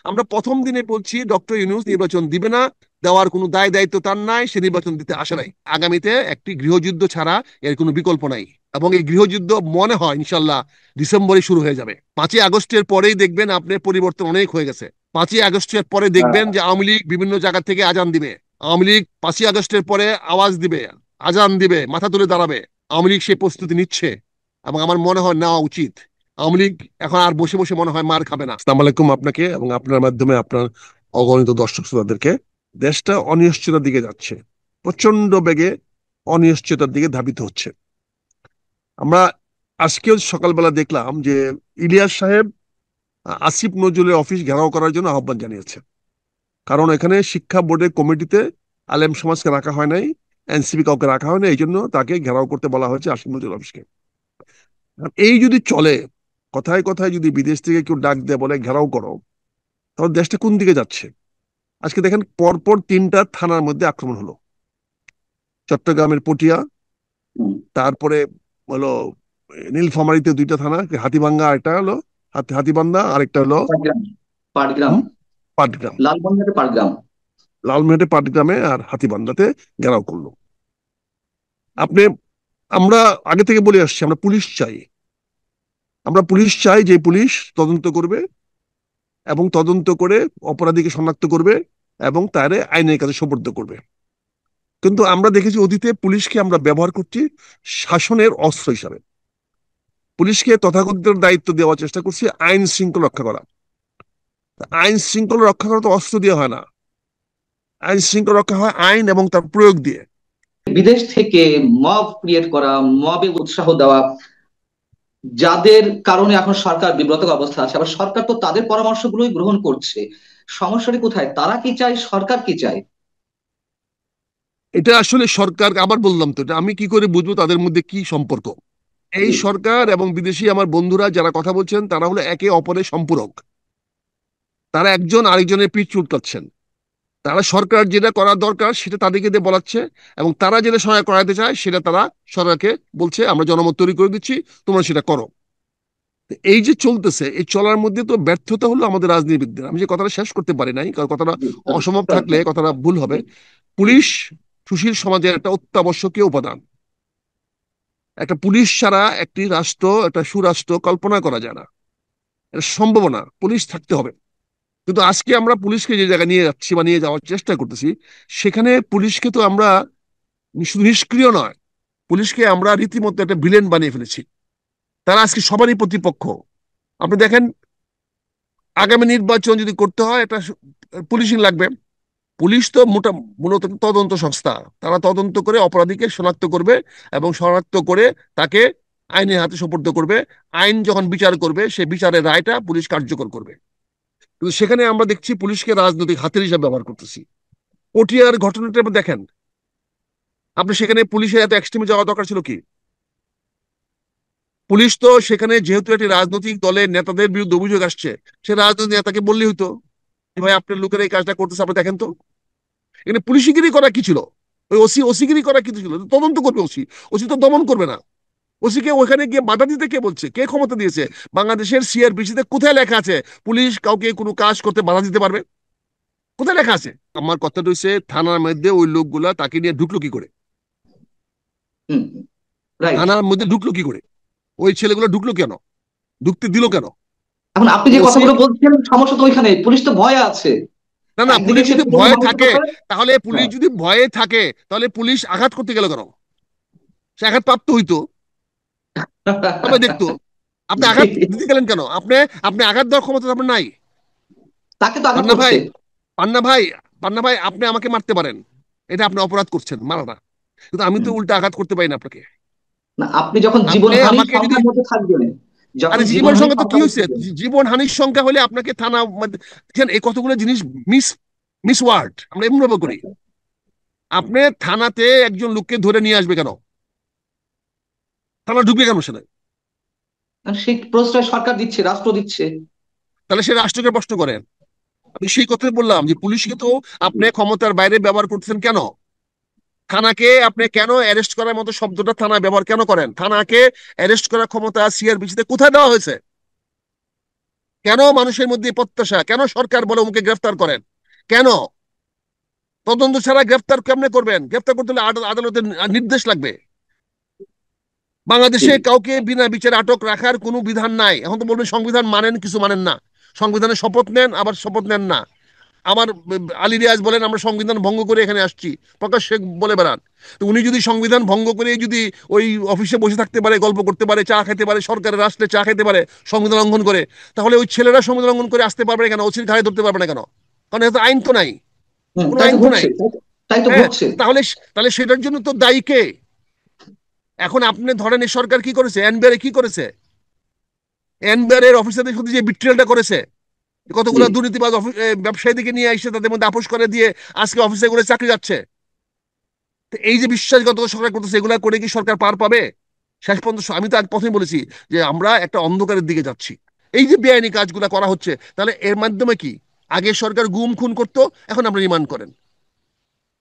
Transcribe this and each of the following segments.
আমরা প্রথম দিনে বলছি ডক্টর ইউনূস নির্বাচন দিবে না, দেওয়ার কোনো দায় দায়িত্ব তার নাই, সে নির্বাচন দিতে আসে নাই। আগামীতে একটি গৃহযুদ্ধ ছাড়া এর কোনো বিকল্প নাই, এবং এই গৃহযুদ্ধ মনে হয় ইনশাল্লাহ ডিসেম্বরে শুরু হয়ে যাবে। 5ই আগস্টের পরেই দেখবেন আপনার পরিবর্তন অনেক হয়ে গেছে। 5ই আগস্টের পরে দেখবেন যে আওয়ামী লীগ বিভিন্ন জায়গা থেকে আজান দিবে। আওয়ামী লীগ 5ই আগস্টের পরে আওয়াজ দিবে, আজান দিবে, মাথা তুলে দাঁড়াবে। আওয়ামী লীগ সেই প্রস্তুতি নিচ্ছে, এবং আমার মনে হয় নেওয়া উচিত। আওয়ামী লীগ এখন আর বসে বসে মনে হয় মার খাবে না। আসসালামু আলাইকুম আপনাকে এবং আপনার মাধ্যমে আপনার অগণিত দর্শক শ্রোতাদেরকে। দেশটা অনিশ্চয়তার দিকে যাচ্ছে, প্রচন্ড বেগে অনিশ্চয়তার দিকে ধাবিত হচ্ছে। আমরা আজকেও সকালবেলা দেখলাম যে ইলিয়াস সাহেব আসিফ নজরুলের অফিস ঘেরাও করার জন্য আহ্বান জানিয়েছে। কারণ এখানে শিক্ষা বোর্ডের কমিটিতে আলেম সমাজকে রাখা হয় নাই, এনসিপি কাউকে রাখা হয় না, এই জন্য তাকে ঘেরাও করতে বলা হয়েছে আসিফ নজরুল অফিসকে। এই যদি চলে, কথায় কথায় যদি বিদেশ থেকে কেউ ডাক দিয়ে বলে ঘেরাও করো, তাহলে দেশটা কোন দিকে যাচ্ছে? আজকে দেখেন পরপর 3টা থানার মধ্যে আক্রমণ হলো। চট্টগ্রামের পটিয়া, হুম, তারপরে হলো নীলফামারীতে 2টা থানা, হাতীভাঙ্গা একটা হলো, হাতীবান্ধা, আরেকটা হলো পাটগ্রাম। পাটগ্রাম। হুম, পাটগ্রাম। লালমনিরহাটে পাটগ্রাম। লালমেটে পাটগ্রামে আর হাতীবান্ধাতে ঘেরাও করলো। আপনি, আমরা আগে থেকে বলে আসছি আমরা পুলিশ চাই। আমরা পুলিশ চাই যে পুলিশ তদন্ত করবে, এবং তদন্ত করে অপরাধীকে শনাক্ত করবে, এবং তারে আইনের কাছে সোপর্দ করবে। কিন্তু আমরা দেখেছি অতীতে পুলিশকে আমরা ব্যবহার করছি শাসনের অস্ত্র হিসাবে। পুলিশকে তথাকথিত দায়িত্ব দেওয়ার চেষ্টা করছি আইন শৃঙ্খলা রক্ষা করা। আইন শৃঙ্খলা রক্ষা করা তো অস্ত্র দিয়ে হয় না, আইন শৃঙ্খলা রক্ষা হয় আইন এবং তার প্রয়োগ দিয়ে। বিদেশ থেকে মব ক্রিয়েট করা, মবে উৎসাহ দেওয়া, যাদের কারণে এখন সরকার বিব্রত অবস্থা আছে, আবার সরকার তো তাদের পরামর্শগুলোই গ্রহণ করছে। সমস্যাটি কোথায়? তারা কি চায়, সরকার কি চায়? এটা আসলে সরকার, আবার বললাম তো, এটা আমি কি করে বুঝবো তাদের মধ্যে কি সম্পর্ক? এই জি। সরকার এবং বিদেশি আমার বন্ধুরা যারা কথা বলছেন তারা হলো একে অপরের সম্পূরক। তারা একজন আরেকজনের পিঠ চুলকাচ্ছেন। তারা সরকার যেটা করা দরকার সেটা তাদেরকে দিয়ে বলাচ্ছে, এবং তারা যেটা সহায় করাতে চায় সেটা তারা সরকারকে বলছে আমরা জনমত তৈরি করে দিচ্ছি, তোমরা সেটা করো। এই যে চলতেছে, এই চলার মধ্যে তো ব্যর্থতা হলো আমাদের রাজনীতিবিদদের। আমি যে কথাটা শেষ করতে পারি নাই, কারণ কথাটা জি, অসমাপ থাকলে একদম। কথাটা ভুল হবে। জি। পুলিশ সুশীল সমাজের একটা অত্যাবশ্যকীয় উপাদান। একটা পুলিশ ছাড়া একটি রাষ্ট্র, একটা সুরাষ্ট্র কল্পনা করা যায় না, এটা সম্ভব না, পুলিশ থাকতে হবে। কিন্তু আজকে আমরা পুলিশকে যে জায়গায় নিয়ে যাচ্ছি বা নিয়ে যাওয়ার চেষ্টা করতেছি, সেখানে পুলিশকে তো আমরা শুধু নিষ্ক্রিয় নয়, পুলিশকে আমরা রীতিমতো একটা ভিলেন বানিয়ে ফেলেছি। তারা আজকে সবারই প্রতিপক্ষ। আপনি দেখেন, আগামী নির্বাচন যদি করতে হয় একটা পুলিশিং লাগবে। পুলিশ তো মূলত তদন্ত সংস্থা। তারা তদন্ত করে অপরাধীকে শনাক্ত করবে, এবং শনাক্ত করে তাকে আইনের হাতে সোপর্দ করবে। আইন যখন বিচার করবে, সেই বিচারের রায়টা পুলিশ কার্যকর করবে। কিন্তু সেখানে আমরা দেখছি পুলিশকে রাজনৈতিক হাতিয়ার হিসাবে ব্যবহার করতেছি। পটিয়ার ঘটনাটা দেখেন আপনি, সেখানে পুলিশের এত এক্সট্রিমে যাওয়া দরকার ছিল কি? পুলিশ তো সেখানে যেহেতু একটি রাজনৈতিক দলের নেতাদের বিরুদ্ধে অভিযোগ আসছে, সে রাজনৈতিক নেতাকে বললেই হতো যে ভাই আপনার লোকেরা এই কাজটা করতেছে, আপনি দেখেন তো। এখানে পুলিশিগিরি করা কি ছিল? ওই ওসিগিরি করা কি ছিল? তদন্ত করবে ওসি, ওসি তো দমন করবে না। ওসিকে ওখানে গিয়ে বাধা দিতে কে বলছে, কে ক্ষমতা দিয়েছে? বাংলাদেশের সিআরপিসিতে কোথায় লেখা আছে পুলিশ কাউকে কোনো কাজ করতে বাধা দিতে পারবে? কোথায় লেখা আছে? আমার কথাটা হচ্ছে থানার মধ্যে ওই লোকগুলা তাকে নিয়ে ঢুকলো কি করে? হুম। রাইট। থানার মধ্যে ঢুকলো কি করে? ওই ছেলেগুলো ঢুকলো কেন? ঢুকতে দিল কেন? এখন আপনি যে ওসি, কথাগুলো বলছেন, সমস্যা তো ওইখানে, পুলিশ তো ভয়ে আছে। না না, একদিকে পুলিশ সে যদি পুরনো ভয়ে থাকে, মানসিকতা। তাহলে পুলিশ হ্যাঁ। যদি ভয়ে থাকে, তাহলে পুলিশ আঘাত করতে গেল কেন? সে আঘাত প্রাপ্ত হইতো, তবে দেখতো। আপনি জি। আঘাত দিতে গেলেন কেন? আপনি, আপনি আঘাত দেওয়ার ক্ষমতা তো আপনার নাই। তাকে তো আঘাত পান্না ভাই, করছে। পান্না ভাই, পান্না ভাই, আপনি আমাকে মারতে পারেন, এটা আপনি অপরাধ করছেন, মারা না। কিন্তু আমি তো হুম। উল্টা আঘাত করতে পারি না আপনাকে। না, আপনি যখন আপনি জীবনহানির আমাকে যদি, সংখ্যার মধ্যে থাকবেন, যখন আরে জীবন জীবনহানির সংখ্যা তো কি সংখ্যার মধ্যে হয়েছে? থাকবেন। জীবন হানির সংখ্যা হলে আপনাকে থানা দেখেন, এই কতগুলো জিনিস মিস, মিস ওয়ার্ড আমরা এমন ভাবে করি। আপনি থানাতে একজন লোককে ধরে নিয়ে আসবে কেন? থানা ঢুকবে কেন সেটা? আর সেই প্রশ্রয় সরকার দিচ্ছে, রাষ্ট্র দিচ্ছে। তাহলে সে রাষ্ট্রকে প্রশ্ন করেন। আমি সেই কথাই বললাম যে পুলিশকে তো আপনি ক্ষমতার বাইরে ব্যবহার করতেছেন কেন? থানাকে আপনি কেন অ্যারেস্ট করার মতো শব্দটা থানায় ব্যবহার কেন করেন? থানাকে অ্যারেস্ট করার ক্ষমতা সিআরপিসিতে কোথায় দেওয়া হয়েছে? কেন মানুষের মধ্যে প্রত্যাশা? কেন সরকার বলে ওকে গ্রেফতার করেন? কেন তদন্ত ছাড়া গ্রেফতার কেমনে করবেন? গ্রেফতার করতে হলে আদালতের নির্দেশ লাগবে। বাংলাদেশে কাউকে বিনা বিচারে আটক রাখার কোনো বিধান নাই। এখন তো বলবেন সংবিধান মানেন, কিছু মানেন না। সংবিধানের শপথ নেন, আবার শপথ নেন না। আমার আলী রিয়াজ বলেন আমরা সংবিধান ভঙ্গ করে এখানে আসছি, প্রকাশ্যে বলে বেড়ান। তো উনি যদি সংবিধান ভঙ্গ করে যদি ওই অফিসে বসে থাকতে পারে, গল্প করতে পারে, চা খেতে পারে, সরকারের রাষ্ট্রে চা খেতে পারে সংবিধান লঙ্ঘন করে, তাহলে ওই ছেলেরা সংবিধান লঙ্ঘন করে আসতে পারবে না কেন? ওসির ঘাড়ে ধরতে পারবে না কেন? কারণ এত আইন তো নাই, কোনো তাই আইন তো তো নাই। ঘটছে, তাই তো হ্যাঁ, ঘটছে। তাহলে তাহলে সেটার জন্য তো দায়ী কে? এখন আপনি ধরেন এই সরকার কি করেছে, এনবিআর কি করেছে? এনবিআর অফিসারদের সাথে যে বিট্রিয়ালটা করেছে, জি। কতগুলো দুর্নীতিবাজ ব্যবসায়ীদেরকে নিয়ে এসে তাদের মধ্যে আপোষ করে দিয়ে আজকে অফিসে করে চাকরি যাচ্ছে। তো এই যে বিশ্বাসঘাতকতা সরকার করতেছে, এগুলা করে কি সরকার পার পাবে? শেষ পর্যন্ত আমি তো আজ প্রথমে বলেছি যে আমরা একটা অন্ধকারের দিকে যাচ্ছি। এই যে বেআইনি কাজগুলো করা হচ্ছে, তাহলে এর মাধ্যমে কি? আগে সরকার গুম খুন করতো, এখন আমরা রিমান্ড করেন।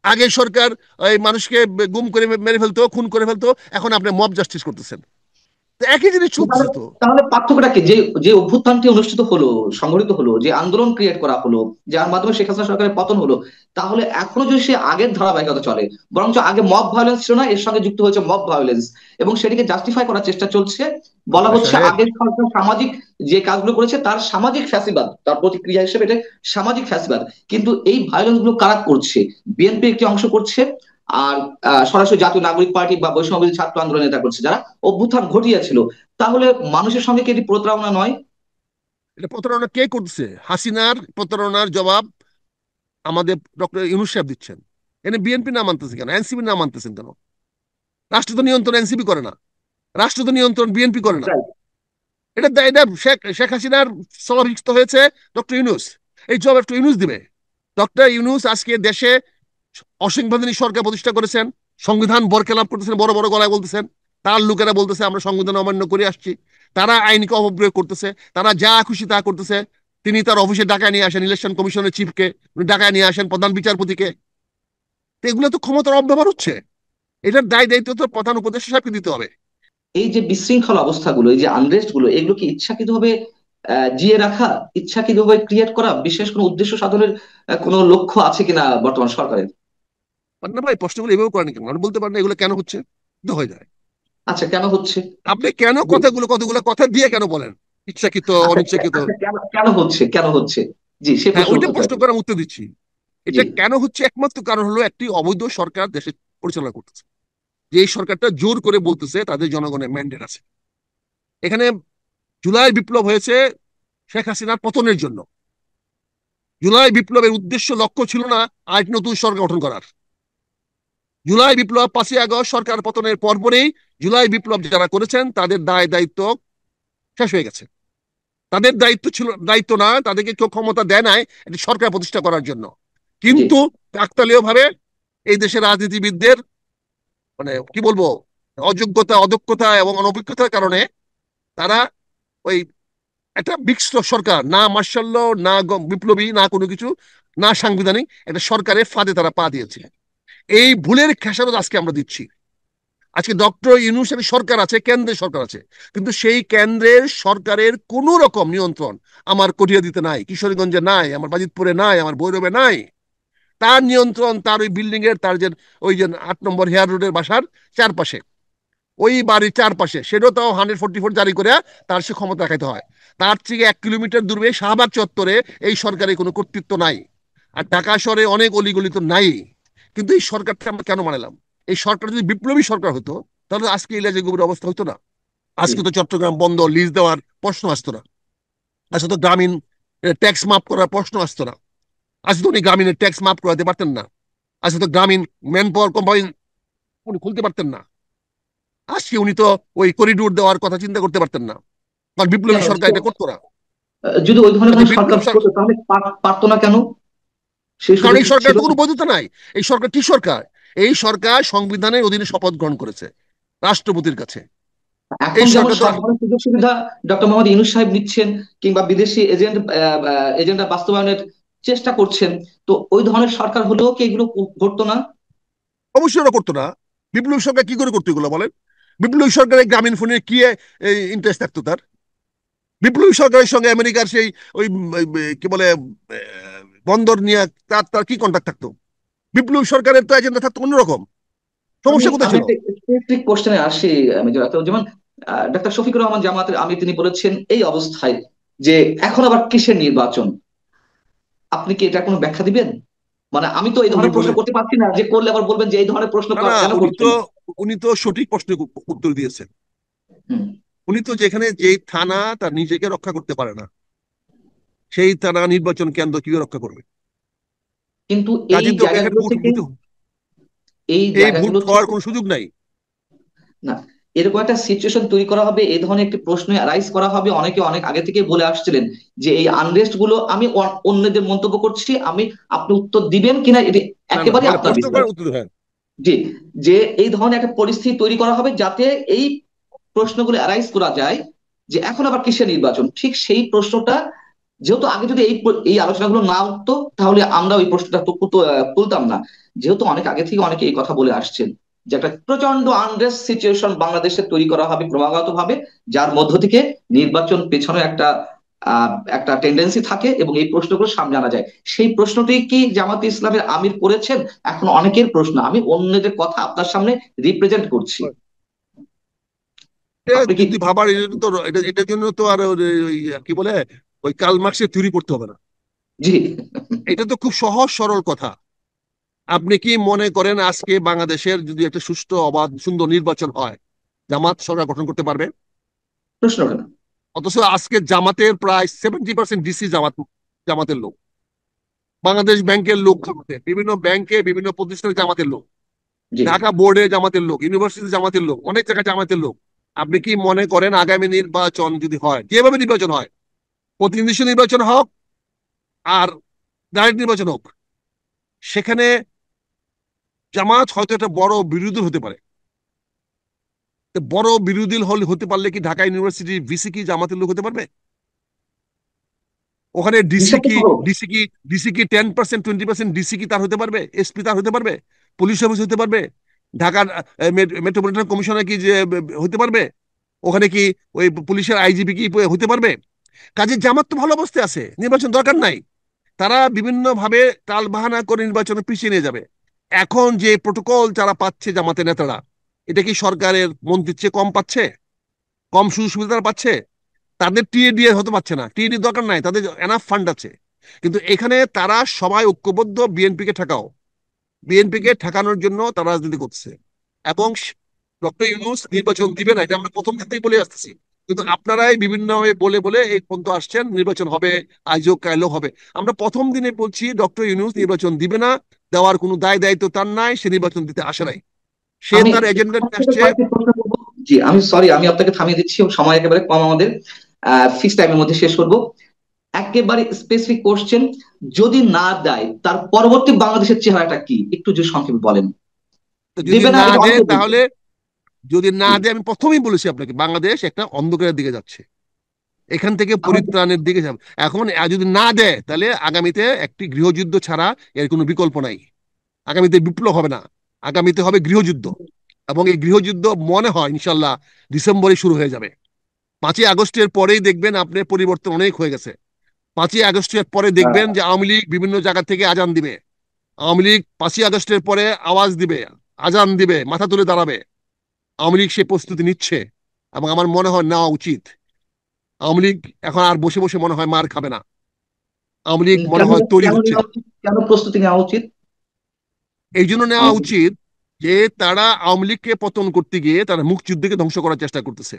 আগে সরকার ওই মানুষকে গুম করে মেরে ফেলতো, খুন করে ফেলতো, এখন আপনি মব জাস্টিস করতেছেন। তো একই জিনিস তাহলে চলতেছে তো। তাহলে পার্থক্যটা কি? যে যে অভ্যুত্থানটি অনুষ্ঠিত হলো, সংগঠিত হলো, যে আন্দোলন ক্রিয়েট করা হলো, যার মাধ্যমে শেখ হাসিনা সরকারের পতন হলো, তাহলে এখনো যদি সে আগের ধারাবাহিকতা চলে, বরঞ্চ আগে মব ভায়োলেন্স ছিল না, এর সঙ্গে যুক্ত হয়েছে মব ভায়োলেন্স, এবং সেটিকে জাস্টিফাই করার চেষ্টা চলছে। বলা ডক্টর হচ্ছে সাহেব, আগের সরকার সামাজিক যে কাজগুলো করেছে তার সামাজিক ফ্যাসিবাদ, তার প্রতিক্রিয়া হিসেবে এটা সামাজিক ফ্যাসিবাদ। কিন্তু এই ভায়োলেন্স গুলো কারা করছে? বিএনপি একটি অংশ করছে, আর সরাসরি জাতীয় নাগরিক পার্টি বা বৈষম্য ছাত্র আন্দোলন নেতা করছে, যারা অভ্যুত্থান ঘটিয়েছিল। তাহলে মানুষের সঙ্গে কি এটি প্রতারণা নয়? এটা প্রতারণা কে করছে? হাসিনার প্রতারণার জবাব আমাদের ডক্টর ইউনূস সাহেব দিচ্ছেন। এনে বিএনপি না মানতেছে কেন? এনসিপি না মানতেছেন কেন? রাষ্ট্র তো নিয়ন্ত্রণ এনসিপি করে না, রাষ্ট্র তো নিয়ন্ত্রণ বিএনপি করে না। Right. এটা শেখ শেখ হাসিনার স্থলাভিষিক্ত হয়েছে ডক্টর ইউনূস। এই জবাব একটু ইউনূস দিবে। ডক্টর ইউনূস আজকে দেশে অসাংবিধানিক সরকার প্রতিষ্ঠা করেছেন, সংবিধান বরখেলাপ করতেছেন, বড় বড় গলায় বলতেছেন। তার লোকেরা বলতেছে আমরা সংবিধান অমান্য করে আসছি। তারা আইনকে অপপ্রয়োগ করতেছে, তারা যা খুশি তা করতেছে। তিনি তার অফিসে ডাকায় নিয়ে আসেন ইলেকশন কমিশনের চিফকে, ডাকায় নিয়ে আসেন প্রধান বিচারপতিকে। তো এগুলো তো ক্ষমতার অপব্যবহার হচ্ছে। এটার দায় দায়িত্ব তো প্রধান উপদেষ্টা সাহেবকে দিতে হবে। এই যে বিশৃঙ্খল অবস্থাগুলো, এই যে আনরেস্ট গুলো, এগুলো কি ইচ্ছাকৃতভাবে জিয়ে রাখা, ইচ্ছাকৃতভাবে ক্রিয়েট করা, বিশেষ কোনো উদ্দেশ্য সাধনের কোনো লক্ষ্য আছে কিনা বর্তমান সরকারের? মানে না ভাই, প্রশ্নগুলো এভাবে করেন কেন? আপনি বলতে পারেন না এগুলো কেন হচ্ছে, তো হয়ে যায়। আচ্ছা, কেন হচ্ছে? আপনি কেন জি। কতগুলো কথা দিয়ে কেন বলেন ইচ্ছাকৃত আচ্ছা, অনিচ্ছাকৃত? আচ্ছা, কেন কেন হচ্ছে, কেন হচ্ছে? জি, সে হ্যাঁ, প্রশ্ন ওইটা উত্তর চাই। প্রশ্ন করে আমি উত্তর দিচ্ছি। জি। এটা কেন হচ্ছে, একমাত্র কারণ হলো একটি অবৈধ সরকার দেশে পরিচালনা করতেছে। যে এই সরকারটা জোর করে বলতেছে তাদের জনগণের ম্যান্ডেট আছে। এখানে জুলাই বিপ্লব হয়েছে শেখ হাসিনার পতনের জন্য। জুলাই বিপ্লবের উদ্দেশ্য লক্ষ্য ছিল না আর নতুন সরকার গঠন করার। জুলাই বিপ্লব 5ই আগস্ট সরকার পতনের পরপরেই জুলাই বিপ্লব যারা করেছেন তাদের দায় দায়িত্ব শেষ হয়ে গেছে। তাদের দায়িত্ব ছিল, দায়িত্ব না, তাদেরকে কেউ ক্ষমতা দেয় নাই এটি সরকার প্রতিষ্ঠা করার জন্য। জি। কিন্তু কাকতালীয় ভাবে এই দেশের রাজনীতিবিদদের মানে কি বলবো, অযোগ্যতা, অদক্ষতা এবং অনভিজ্ঞতার কারণে তারা ওই একটা মিক্সড সরকার, না মার্শাল ল, না বিপ্লবী, না কোনো কিছু, না সাংবিধানিক একটা সরকারের ফাঁদে তারা পা দিয়েছে। এই ভুলের খেসারত আজকে আমরা দিচ্ছি। আজকে ডক্টর ইউনূসের সরকার আছে, কেন্দ্রের সরকার আছে, কিন্তু সেই কেন্দ্রের সরকারের কোন রকম নিয়ন্ত্রণ আমার কটিয়াদীতে নাই, কিশোরগঞ্জে নাই, আমার বাজিতপুরে নাই, আমার ভৈরবে নাই। তার নিয়ন্ত্রণ তার ওই বিল্ডিং এর, তার যে ওই যে 8 নম্বর হেয়ার রোডের বাসার চারপাশে, ওই বাড়ির চারপাশে, সেটাও তাও 144 জারি করে তার সে ক্ষমতা দেখাইতে হয়। তার থেকে 1 কিলোমিটার দূরে শাহবাগ চত্বরে এই সরকারের কোনো কর্তৃত্ব নাই। আর ঢাকা শহরে অনেক অলিগলি তো নাই। কিন্তু এই সরকারটা আমরা কেন মানালাম? এই সরকার যদি বিপ্লবী সরকার হতো, তাহলে আজকে এই গভীর অবস্থা হতো না। জি। আজকে তো চট্টগ্রাম বন্ধ, লিজ দেওয়ার প্রশ্ন আসতো না। আজকে তো গ্রামীণ ট্যাক্স মাফ করার প্রশ্ন আসতো না। আজকে তো উনি গ্রামীণের ট্যাক্স মাফ করাতে পারতেন না। আজকে তো গ্রামীণ ম্যান পাওয়ার কোম্পানি উনি খুলতে পারতেন না। আজকে উনি তো ওই করিডোর দেওয়ার কথা চিন্তা করতে পারতেন না, কারণ বিপ্লবী কেন সরকার এটা করতো না। যদি ওই ধরনের কোনো সরকার বিপ্লবী সরকার, হতো তাহলে পারতো না কেন? সেই কারণ সুযোগ এই সরকার ছিল তো না? কোনো বৈধতা নাই। এই সরকার কি সরকার? এই সরকার সংবিধানের অধীনে শপথ গ্রহণ করেছে রাষ্ট্রপতির কাছে। এখন এই যেমন সরকার তো, সব ধরনের সুযোগ সুবিধা ডক্টর মোহাম্মদ ইউনূস সাহেব নিচ্ছেন, কিংবা বিদেশি এজেন্ডা বাস্তবায়নের চেষ্টা করছেন, তো ওই ধরনের সরকার হলেও কি এগুলো ঘটতো না? অবশ্যই ওরা করতো না। বিপ্লবী সরকার কি করে করতো এগুলো বলেন? বিপ্লবী সরকারের গ্রামীণ ফোনের কি ইন্টারেস্ট থাকতো তার? বিপ্লবী সরকারের সঙ্গে আমেরিকার সেই ওই কি বলে বন্দর নিয়ে তার তার কি কন্ট্যাক্ট থাকতো? বিপ্লবী সরকারের তো এজেন্ডা থাকতো অন্যরকম। আমি সমস্যা কোথায় আমি ছিল? একটা স্পেসিফিক কোশ্চেনে আসি। আমি যেমন ডাক্তার শফিকুর রহমান জামাতের আমি তিনি বলেছেন এই অবস্থায় যে এখন আবার কিসের নির্বাচন, আপনি কি এটা কোনো ব্যাখ্যা দিবেন? মানে আমি তো এই উনি ধরনের প্রশ্ন বলে করতে পারছি না, যে করলে আবার বলবেন যে এই ধরনের প্রশ্ন না না, কেন উনি তো করছেন। উনি তো সঠিক প্রশ্নের উত্তর দিয়েছেন। হুম। উনি তো যেখানে যেই থানা তার নিজেকে রক্ষা করতে পারে না, সেই থানা নির্বাচন কেন্দ্র কিভাবে রক্ষা করবে? কিন্তু এই কাজে তো এখানে জায়গাগুলো ভোট থেকে ভোট এই এই ভোট জায়গাগুলো হওয়ার থেকে কোনো সুযোগ নাই। না, এরকম একটা সিচুয়েশন তৈরি করা হবে, এই ধরনের একটি প্রশ্ন রাইজ করা হবে, অনেকে অনেক আগে থেকে বলে আসছিলেন যে এই আনরেস্ট গুলো আমি অন্যদের মন্তব্য করছি, আমি আপনি উত্তর দিবেন কিনা এটি না না, একেবারে বলে আপনার প্রশ্ন বিষয়। করার উত্তর, হ্যাঁ। জি, যে এই ধরনের একটা পরিস্থিতি তৈরি করা হবে যাতে এই প্রশ্নগুলো অ্যারাইজ করা যায় যে এখন আবার কিসের নির্বাচন, ঠিক সেই প্রশ্নটা যেহেতু আগে যদি এই আলোচনাগুলো না উঠতো তাহলে আমরা ওই প্রশ্নটা তুলতাম না। যেহেতু অনেক আগে থেকে অনেকে এই কথা বলে আসছেন যে একটা প্রচন্ড আনরেস্ট সিচুয়েশন বাংলাদেশে তৈরি করা হবে ক্রমাগত ভাবে, যার মধ্য থেকে নির্বাচন পেছনে একটা টেন্ডেন্সি থাকে এবং এই প্রশ্নগুলো সামনে আনা যায়। সেই প্রশ্নটি কি জামাতে ইসলামের আমির করেছেন? এখন অনেকের প্রশ্ন, আমি অন্যদের কথা আপনার সামনে রিপ্রেজেন্ট করছি। আপনি কি? যদি ভাবার এটা তো এটার জন্য তো আর ওই কি বলে ওই কার্ল মার্ক্সের থিওরি পড়তে হবে না। জি। এটা তো খুব সহজ সরল কথা। আপনি কি মনে করেন আজকে বাংলাদেশের যদি একটা সুষ্ঠু অবাধ সুন্দর নির্বাচন হয়, জামাত সরকার গঠন করতে পারবে? প্রশ্ন কেন? অথচ আজকে জামাতের প্রায় 70% ডিসি জামাতের লোক, বাংলাদেশ ব্যাংকের লোক জামাতের, বিভিন্ন ব্যাংকে বিভিন্ন প্রতিষ্ঠানে জামাতের লোক, জি। ঢাকা বোর্ডে জামাতের লোক, ইউনিভার্সিটি জামাতের লোক, অনেক জায়গায় জামাতের লোক। আপনি কি মনে করেন আগামী নির্বাচন যদি হয়, যেভাবে নির্বাচন হয়, প্রতিনিধি নির্বাচন হোক আর ডাইরেক্ট নির্বাচন হোক, সেখানে জামাত হয়তো একটা বড় বিরোধী হতে পারে। তো বড় বিরোধী হতে পারলে কি ঢাকা ইউনিভার্সিটির ভিসি কি জামাতের লোক হতে পারবে? ওখানে ডিসি হিসাব তো কি করো। ডিসি কি ডিসি কি 10% 20% ডিসি কি তার হতে পারবে? এসপি তার হতে পারবে? পুলিশ অফিস হতে পারবে? ঢাকার মেট্রোপলিটন কমিশনার কি যে হতে পারবে? ওখানে কি ওই পুলিশের আইজিপি কি হতে পারবে? কাজে জামাত তো ভালো অবস্থায় আছে, নির্বাচন দরকার নাই। তারা বিভিন্ন ভাবে টাল বাহানা করে নির্বাচনে পিছিয়ে নিয়ে যাবে। এখন যে প্রোটোকল যারা পাচ্ছে জামাতের নেতারা, এটা কি সরকারের মন্ত্রীর চেয়ে কম পাচ্ছে? কম সুযোগ সুবিধা পাচ্ছে? তাদের টিএডি হতে পারছে না, টিএডি দরকার নাই, তাদের এনাফ ফান্ড আছে। কিন্তু এখানে তারা সবাই ঐক্যবদ্ধ বিএনপি কে ঠেকাও, বিএনপি কে ঠেকানোর জন্য তারা রাজনীতি করছে। এবং ডক্টর ইউনূস নির্বাচন দিবে না, এটা আমরা প্রথম থেকেই বলে আসতেছি। কিন্তু আপনারাই বিভিন্ন বলে বলে এই পর্যন্ত আসছেন নির্বাচন হবে, আজও কাইলো হবে। আমরা প্রথম দিনে বলছি ডক্টর ইউনূস নির্বাচন দিবে না, দেওয়ার কোনো দায় দায়িত্ব তার নাই, সে নির্বাচন দিতে আসে নাই, সে আমি তার এজেন্ডা নিয়ে আসছে। কয়েকটি প্রশ্ন করবো। জি, আমি সরি, আমি আপনাকে থামিয়ে দিচ্ছি, সময় একেবারে কম আমাদের, ফিক্স টাইমের মধ্যে শেষ করব। একেবারে স্পেসিফিক কোশ্চেন, যদি না দেয় তার পরবর্তী বাংলাদেশের চেহারাটা কি, একটু যদি সংক্ষেপে বলেন। তো যদি দেবে না না এটা দেয় অনেকে বলছে। তাহলে, যদি না জি। দেয়, আমি প্রথমেই বলেছি আপনাকে বাংলাদেশ একটা অন্ধকারের দিকে যাচ্ছে, এখান থেকে আমাদের পরিত্রাণের দিকে যাবে। এখন যদি না দেয় তাহলে আগামীতে একটি গৃহযুদ্ধ ছাড়া এর কোনো বিকল্প নাই। আগামীতে বিপ্লব হবে না, আগামীতে হবে গৃহযুদ্ধ। এবং এই গৃহযুদ্ধ মনে হয় ইনশাল্লাহ ডিসেম্বরে শুরু হয়ে যাবে। 5ই আগস্টের পরেই দেখবেন আপনি পরিবর্তন অনেক হয়ে গেছে। 5ই আগস্টের পরে দেখবেন যে আওয়ামী লীগ বিভিন্ন জায়গা থেকে আজান দিবে। আওয়ামী লীগ 5ই আগস্টের পরে আওয়াজ দিবে, আজান দিবে, মাথা তুলে দাঁড়াবে। আওয়ামী লীগ সে প্রস্তুতি নিচ্ছে এবং আমার মনে হয় নেওয়া উচিত। আওয়ামী লীগ এখন আর বসে বসে মনে হয় মার খাবে না, আওয়ামী লীগ মনে কেন হয় তৈরি কেন হচ্ছে। নেওয়া উচিত? কেন প্রস্তুতি নেওয়া উচিত? এই জন্য নেওয়া উচিত যে তারা আওয়ামী লীগকে পতন করতে গিয়ে তারা মুক্তিযুদ্ধকে ধ্বংস করার চেষ্টা করতেছে।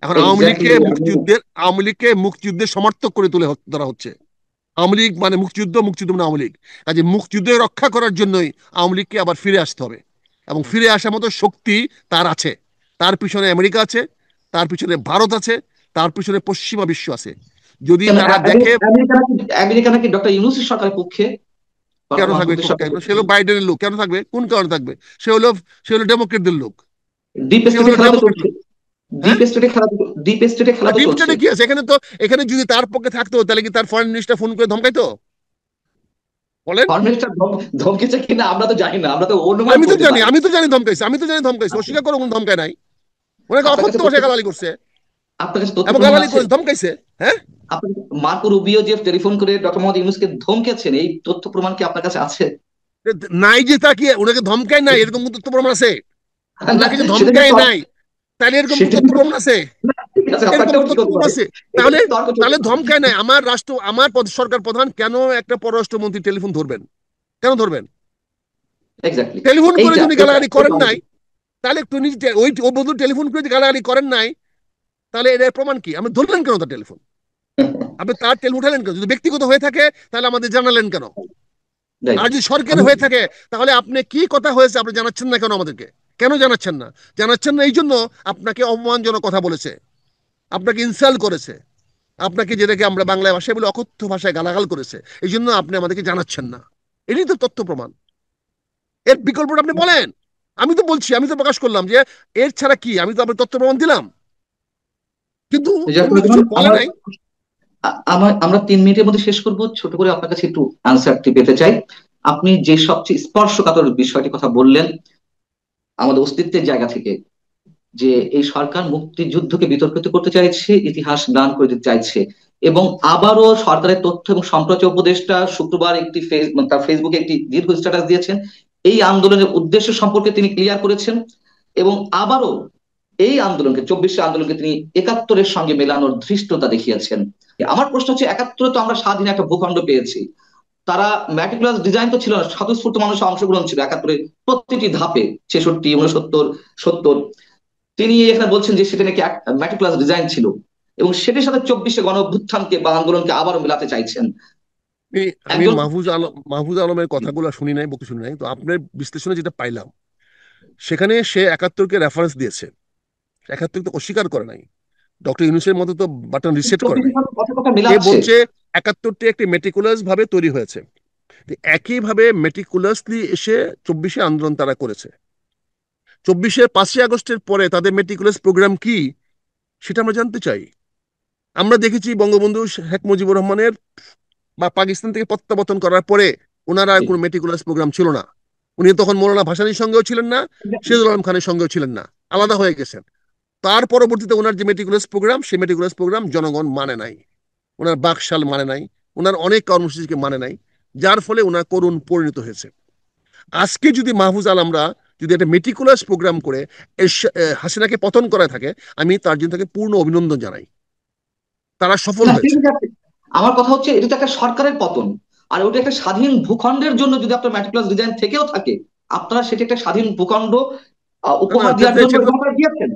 এখন এক্স্যাক্টলি। আমি আওয়ামী লীগকে মুক্তিযুদ্ধের সমর্থক করে তুলে ধরা হচ্ছে। আওয়ামী লীগ মানে মুক্তিযুদ্ধ, মুক্তিযুদ্ধ মানে আওয়ামী লীগ। কাজে মুক্তিযুদ্ধ রক্ষা করার জন্যই আওয়ামী লীগকে আবার ফিরে আসতে হবে। এবং ফিরে আসার মতো শক্তি তার আছে। তার পিছনে আমেরিকা আছে, তার পিছনে ভারত আছে, তার পিছনে পশ্চিমা বিশ্ব আছে। যদি কেন তারা দেখে, আমেরিকা নাকি ডক্টর ইউনূসের সরকারের পক্ষে, কেন বর্তমান থাকবে? সরকারের সরকারের সে পক্ষে? হলো বাইডেনের লোক, কেন থাকবে? কোন কারণে থাকবে? সে হলো সে হলো ডেমোক্রেটদের লোক, ডিপ সে স্টেটে হলো খেলা তো ডেমোক্রেট চলছে। লোক। হ্যাঁ, ডিপ স্টেটে খেলা তো ডিপ চলছে। স্টেটে কি আছে এখানে? তো এখানে যদি তার পক্ষে থাকতো তাহলে কি তার ফরেন মিনিস্টার ফোন করে ধমকাইতো? বলেন। ফরেন ধমকেছে কিনা আমরা তো জানি না, আমরা তো অনুমান আমি তো করতে জানি, পারি। আমি তো জানি ধমকাইছে, আমি তো জানি ধমকাইছে, আচ্ছা। অস্বীকার করো কোনো ধমকায় নাই। ওনাকে আপনার কাছে অকথ্য তথ্য, ভাষায় গালাগালি করছে। আপনার কাছে তথ্য এবং প্রমাণ গালাগালি আছে? করেছে, ধমকাইছে। হ্যাঁ, আপনি মার্কো রুবিও যে টেলিফোন করে ডক্টর মোহাম্মদ ইউনূসকে ধমকেছেন, এই তথ্য প্রমাণ কি আপনার কাছে আছে? নাই যে তা কি ওনাকে ধমকায় নাই এরকম কোনো তথ্য প্রমাণ আছে? না, ওনাকে যে সেটা নিয়ে ধমকায় তর্ক, নাই, তাহলে এরকম কোনো সেটা তথ্য নিয়ে- প্রমাণ আছে? না, ঠিক আছে, এরকম আপনারটাও কোনো ঠিক তথ্য হতে প্রমাণ পারে, আছে? এটা তাহলে নিয়ে তর্ক চলতে তাহলে পারে। ধমকায় নাই আমার রাষ্ট্র, সরকার প্রধান কেন একটা পররাষ্ট্রমন্ত্রী টেলিফোন ধরবেন? কেন ধরবেন? এক্স্যাক্টলি, টেলিফোন করে এইটা যদি এটা গালাগালি করেন এটা নাই, তাহলে তুমি ওই ও বন্ধু টেলিফোন করে যদি গালাগালি করেন নাই, তাহলে এর প্রমাণ কি? আপনি ধরলেন কেন তার টেলিফোন? আপনি তার টেলিফোন উঠালেন কেন? যদি ব্যক্তিগত হয়ে থাকে তাহলে আমাদের জানালেন কেন? রাইট। আর যদি সরকারি আমি হয়ে থাকে তাহলে আপনি কি কথা হয়েছে আপনি জানাচ্ছেন না কেন আমাদেরকে? কেন জানাচ্ছেন না? জানাচ্ছেন না এই জন্য আপনাকে অপমানজনক কথা বলেছে, আপনাকে ইনসাল্ট করেছে, আপনাকে যেটাকে আমরা বাংলায় ভাষায় বলে অকথ্য ভাষায় গালাগাল করেছে, এই জন্য আপনি আমাদেরকে জানাচ্ছেন না। এটাই তো তথ্য প্রমাণ। এর বিকল্পটা আপনি বলেন। আমি তো বলছি, আমি তো প্রকাশ করলাম যে এর ছাড়া কি, আমি তো আপনার তথ্য প্রমাণ দিলাম, কিন্তু যাক, উনি কিছু বলে আমার নাই। আমরা 3 মিনিটের মধ্যে শেষ করব, ছোট করে আপনার কাছে একটু আনসারটি পেতে চাই। আপনি যে সবচেয়ে স্পর্শকাতর বিষয়টি কথা বললেন আমাদের অস্তিত্বের জায়গা থেকে, যে এই সরকার মুক্তিযুদ্ধকে বিতর্কিত করতে চাইছে, ইতিহাস দান করে দিতে চাইছে, এবং আবারও সরকারের তথ্য এবং সম্প্রচার উপদেষ্টা শুক্রবার তার ফেসবুকে একটি দীর্ঘ স্ট্যাটাস দিয়েছেন। এই আন্দোলনের উদ্দেশ্য সম্পর্কে তিনি ক্লিয়ার করেছেন, এবং আবারও এই আন্দোলনকে, 24 আন্দোলনকে তিনি 71-এর সঙ্গে মেলানোর ধৃষ্টতা দেখিয়েছেন। আমার প্রশ্ন হচ্ছে, 71-এ তো আমরা স্বাধীন একটা ভূখণ্ড পেয়েছি, তারা ম্যাটিকুলাস ডিজাইন তো ছিল না, স্বতঃস্ফূর্ত মানুষের অংশগ্রহণ ছিল 71-এ প্রতিটি ধাপে, 66, 69, 70। তিনি এখানে বলছেন যে সেটা নাকি ম্যাটিকুলাস ডিজাইন ছিল, এবং সেটির সাথে 24-এ গণ অভ্যুত্থানকে বা আন্দোলনকে আবারও মেলাতে চাইছেন আমি একজন। মাহফুজ আলমের কথাগুলো শুনি নাই, বকে শুনি নাই, তো আপনার বিশ্লেষণে যেটা পাইলাম সেখানে সে 71কে রেফারেন্স দিয়েছে। 71 তো অস্বীকার করে নাই, ডক্টর ইউনূসের মতো তো বাটন রিসেট করে 24-এর নাই। সাথে কথা কথা সে মিলাচ্ছে। বলছে 71টি একটি মেটিকুলাস ভাবে তৈরি হয়েছে। একইভাবে মেটিকুলাসলি এসে 24-এ আন্দোলন তারা করেছে। 24-এ 5ই আগস্টের পরে তাদের মেটিকুলাস প্রোগ্রাম কি সেটা আমরা জানতে চাই। আমরা দেখেছি বঙ্গবন্ধু শেখ মুজিবুর রহমানের বা পাকিস্তান থেকে প্রত্যাবর্তন করার পরে ওনার আর কোনো মেটিকুলাস প্রোগ্রাম ছিল না। উনি তখন মৌলানা ভাসানীর সঙ্গেও ছিলেন না, শহীদুল আলম খানের সঙ্গেও ছিলেন না, আলাদা হয়ে গেছেন। তার পরবর্তীতে ওনার যে মেটিকুলাস প্রোগ্রাম, সেই মেটিকুলাস প্রোগ্রাম জনগণ মানে নাই, ওনার বাকশাল মানে নাই, ওনার অনেক কর্মসূচিকে মানে নাই, যার ফলে ওনার করুণ পরিণত হয়েছে। আজকে যদি মাহফুজ আলমরা যদি একটা মেটিকুলাস প্রোগ্রাম করে হাসিনাকে পতন করায় থাকে, আমি তার জন্য তাকে পূর্ণ অভিনন্দন জানাই, তারা সফল না, ঠিক হয়েছে। আছে, আমার কথা হচ্ছে এটা তো একটা সরকারের পতন, আর ওটা একটা স্বাধীন ভূখণ্ডের জন্য যদি আপনার ম্যাটিকুলাস ডিজাইন থেকেও থাকে, আপনারা সেটা একটা স্বাধীন ভূখণ্ড না না উপহার দেওয়ার জন্য সেটা, ব্যবহার দিয়েছেন।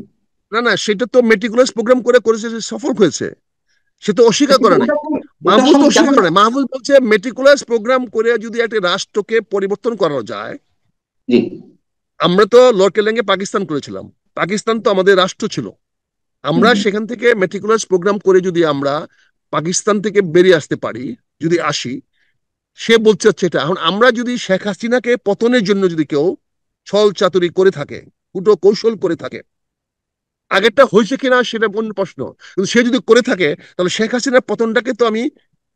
না না সেটা তো মেটিকুলাস প্রোগ্রাম করে করেছে, সে সফল হয়েছে, সে তো অস্বীকার কিন্তু করে নাই। ওটার মাহফুজ তো সঙ্গে অস্বীকার কেমন? করে নাই, মাহফুজ বলছে মেটিকুলাস প্রোগ্রাম করে যদি একটা রাষ্ট্রকে পরিবর্তন করা যায়। জি। আমরা তো লর্ড কেলেঙ্গে পাকিস্তান করেছিলাম, পাকিস্তান তো আমাদের রাষ্ট্র ছিল, হুম, আমরা হুম। সেখান থেকে মেটিকুলাস প্রোগ্রাম করে যদি আমরা পাকিস্তান থেকে বেরিয়ে আসতে পারি, যদি আসি, সে বলছে হচ্ছে এটা। এখন আমরা যদি শেখ হাসিনাকে পতনের জন্য যদি কেউ ছল চাতুরি করে থাকে, কুটো কৌশল করে থাকে, আগেরটা হয়েছে কিনা সেটা অন্য প্রশ্ন, কিন্তু সে যদি করে থাকে তাহলে শেখ হাসিনার পতনটাকে তো আমি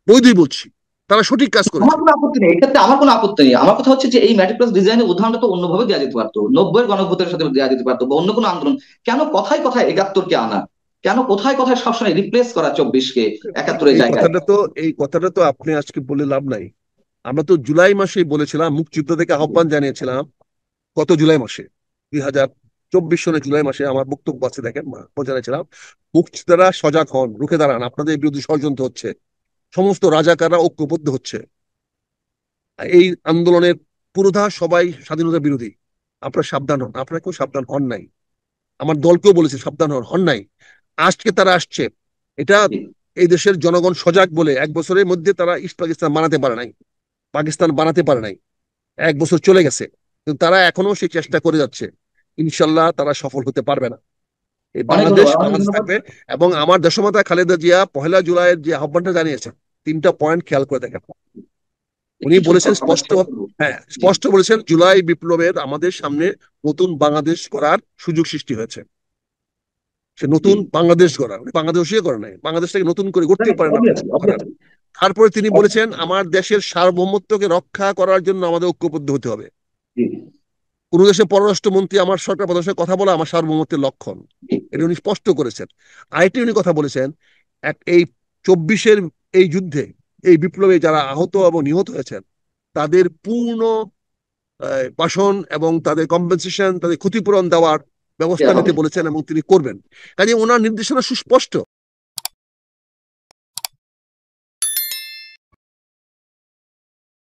বৈধই বলছি, তারা সঠিক কাজ আমার করেছে। কোনো আপত্তি নেই, এক্ষেত্রে আমার কোনো আপত্তি নেই। আমার কথা হচ্ছে যে এই ম্যাট্রিক্স ডিজাইনের উদাহরণটা তো অন্যভাবে দেওয়া যেতে পারতো, 90-এর গণঅভ্যুত্থানের সাথে দেওয়া যেতে পারতো, বা অন্য কোনো আন্দোলন। কেন কথায় কথায় 71-কে আনা? কেন কথায় কথায় সবসময় রিপ্লেস করা 24-কে 71-এর এই জায়গায়? কথাটা তো এই কথাটা তো আপনি আজকে বলে লাভ নাই। আমরা তো জুলাই মাসেই বলেছিলাম, মুক্তিযুদ্ধ থেকে আহ্বান জানিয়েছিলাম গত জুলাই মাসে, 2024 সনের জুলাই মাসে আমার বক্তব্য আছে, দেখেন জানিয়েছিলাম মুক্তিযোদ্ধারা সজাগ হন, রুখে দাঁড়ান, আপনাদের বিরুদ্ধে ষড়যন্ত্র হচ্ছে, সমস্ত রাজাকাররা ঐক্যবদ্ধ হচ্ছে, এই আন্দোলনের পুরোধা সবাই স্বাধীনতা বিরোধী, আপনারা সাবধান হন। আপনারা কেউ সাবধান হন নাই, আমার দলকেও বলেছে সাবধান হন, হন নাই। আজকে তারা আসছে, এটা জি। এই দেশের জনগণ সজাগ বলে 1 বছরের মধ্যে তারা ইস্ট পাকিস্তান বানাতে পারে নাই, পাকিস্তান বানাতে পারে নাই, 1 বছর চলে গেছে, কিন্তু তারা এখনো সেই চেষ্টা করে যাচ্ছে। ইনশাল্লাহ তারা সফল হতে পারবে না। এই অনেক বাংলাদেশ ধন্যবাদ, অনেক বাংলাদেশ ধন্যবাদ। থাকবে। এবং আমার দেশমাতা খালেদা জিয়া 1লা জুলাইয়ের যে আহ্বানটা জানিয়েছেন, 3টা পয়েন্ট খেয়াল করে দেখেন। উনি একটু ছোট্ট বলেছেন আমরা স্পষ্ট, শেষ করবো। হ্যাঁ জি। স্পষ্ট বলেছেন, জুলাই বিপ্লবের আমাদের সামনে নতুন বাংলাদেশ করার সুযোগ সৃষ্টি হয়েছে। সে জি। নতুন বাংলাদেশ গড়া, উনি বাংলাদেশই করে নাই, বাংলাদেশটাকে নতুন করে গড়তে পারেন আপনি অবভিয়াসলি, করার। অবভিয়াসলি। তারপরে তিনি বলেছেন আমার দেশের সার্বভৌমত্বকে রক্ষা করার জন্য আমাদের ঐক্যবদ্ধ হতে হবে। জি। কোন দেশের পররাষ্ট্রমন্ত্রী আমার সরকার প্রধানের সঙ্গে কথা বলা আমার সার্বভৌমত্বের লক্ষণ, এটা উনি স্পষ্ট করেছেন। আরেকটি উনি কথা বলেছেন, এই 24-এর এই যুদ্ধে, এই বিপ্লবে যারা আহত এবং নিহত হয়েছেন তাদের পূর্ণ বাসন এবং তাদের কম্পেনসেশন, তাদের ক্ষতিপূরণ দেওয়ার ব্যবস্থা দেওয়া নিতে হবে। বলেছেন এবং তিনি করবেন। কাজে ওনার নির্দেশনা সুস্পষ্ট।